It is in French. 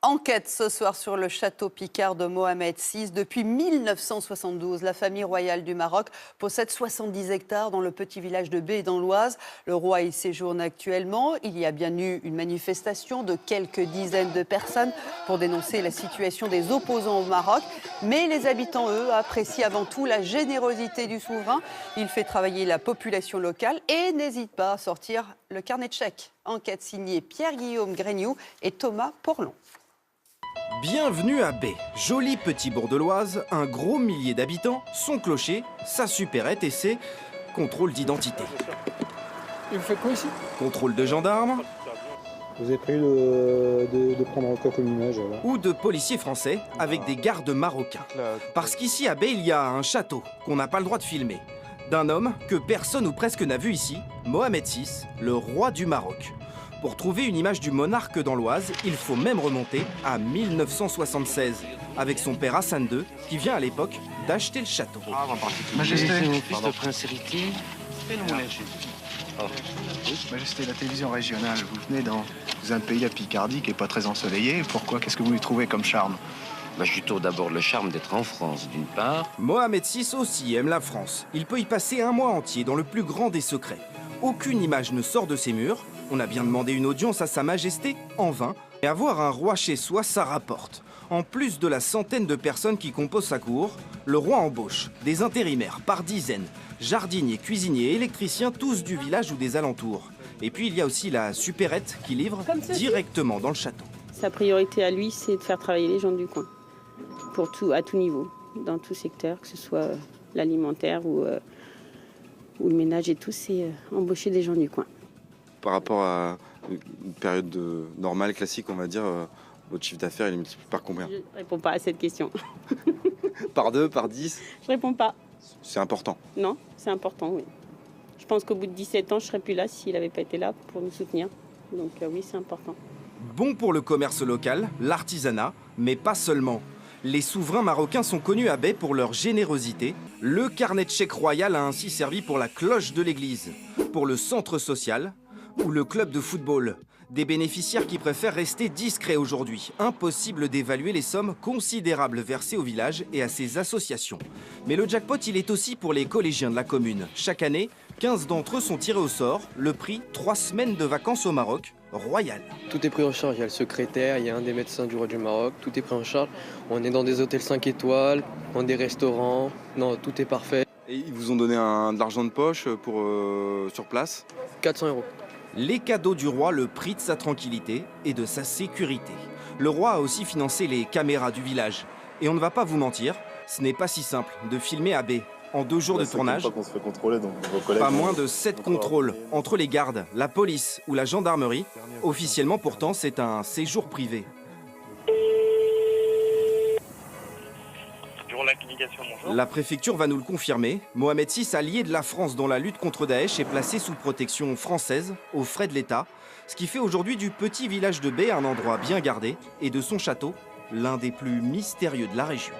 Enquête ce soir sur le château Picard de Mohamed VI. Depuis 1972, la famille royale du Maroc possède 70 hectares dans le petit village de Bé dans l'Oise. Le roi y séjourne actuellement. Il y a bien eu une manifestation de quelques dizaines de personnes pour dénoncer la situation des opposants au Maroc. Mais les habitants, eux, apprécient avant tout la générosité du souverain. Il fait travailler la population locale et n'hésite pas à sortir le carnet de chèques. Enquête signée Pierre-Guillaume Grignoux et Thomas Porlon. Bienvenue à Bé, joli petit bourg de l'Oise, un gros millier d'habitants, son clocher, sa supérette et ses contrôles d'identité. Et vous faites quoi ici? Contrôle de gendarmes. Vous avez prévu de prendre quoi comme image là? Ou de policiers français avec des gardes marocains. Parce qu'ici à Bé, il y a un château qu'on n'a pas le droit de filmer. D'un homme que personne ou presque n'a vu ici, Mohamed VI, le roi du Maroc. Pour trouver une image du monarque dans l'Oise, il faut même remonter à 1976, avec son père Hassan II, qui vient à l'époque d'acheter le château. Majesté, c'est mon fils de prince héritier. Majesté, la télévision régionale, vous venez dans un pays, la Picardie, qui n'est pas très ensoleillé. Pourquoi? Qu'est-ce que vous lui trouvez comme charme? Je trouve d'abord le charme d'être en France, d'une part. Mohamed VI aussi aime la France. Il peut y passer un mois entier dans le plus grand des secrets. Aucune image ne sort de ses murs. On a bien demandé une audience à Sa Majesté, en vain. Et avoir un roi chez soi, ça rapporte. En plus de la centaine de personnes qui composent sa cour, le roi embauche des intérimaires par dizaines, jardiniers, cuisiniers, électriciens, tous du village ou des alentours. Et puis il y a aussi la supérette qui livre directement dans le château. Sa priorité à lui, c'est de faire travailler les gens du coin, pour tout, à tout niveau, dans tout secteur, que ce soit l'alimentaire ou le ménage et tout, c'est embaucher des gens du coin. Par rapport à une période normale, classique, on va dire, votre chiffre d'affaires, il est multiplié par combien? Je ne réponds pas à cette question. Par 2, par 10? Je réponds pas. C'est important. Non, c'est important, oui. Je pense qu'au bout de 17 ans, je ne serais plus là s'il n'avait pas été là pour nous soutenir. Donc oui, c'est important. Bon pour le commerce local, l'artisanat, mais pas seulement. Les souverains marocains sont connus à Bé pour leur générosité. Le carnet de chèques royal a ainsi servi pour la cloche de l'église, pour le centre social ou le club de football. Des bénéficiaires qui préfèrent rester discrets aujourd'hui. Impossible d'évaluer les sommes considérables versées au village et à ses associations. Mais le jackpot, il est aussi pour les collégiens de la commune. Chaque année, 15 d'entre eux sont tirés au sort. Le prix, 3 semaines de vacances au Maroc, royal. Tout est pris en charge. Il y a le secrétaire, il y a un des médecins du roi du Maroc. Tout est pris en charge. On est dans des hôtels 5 étoiles, dans des restaurants. Non, tout est parfait. Et ils vous ont donné de l'argent de poche pour sur place? 400 €. Les cadeaux du roi, le prix de sa tranquillité et de sa sécurité. Le roi a aussi financé les caméras du village. Et on ne va pas vous mentir, ce n'est pas si simple de filmer à Bé. En 2 jours de tournage, pas moins de 7 contrôles entre les gardes, la police ou la gendarmerie. Officiellement pourtant, c'est un séjour privé. La préfecture va nous le confirmer. Mohamed VI, allié de la France dans la lutte contre Daesh, est placé sous protection française, aux frais de l'État. Ce qui fait aujourd'hui du petit village de Bé un endroit bien gardé et de son château, l'un des plus mystérieux de la région.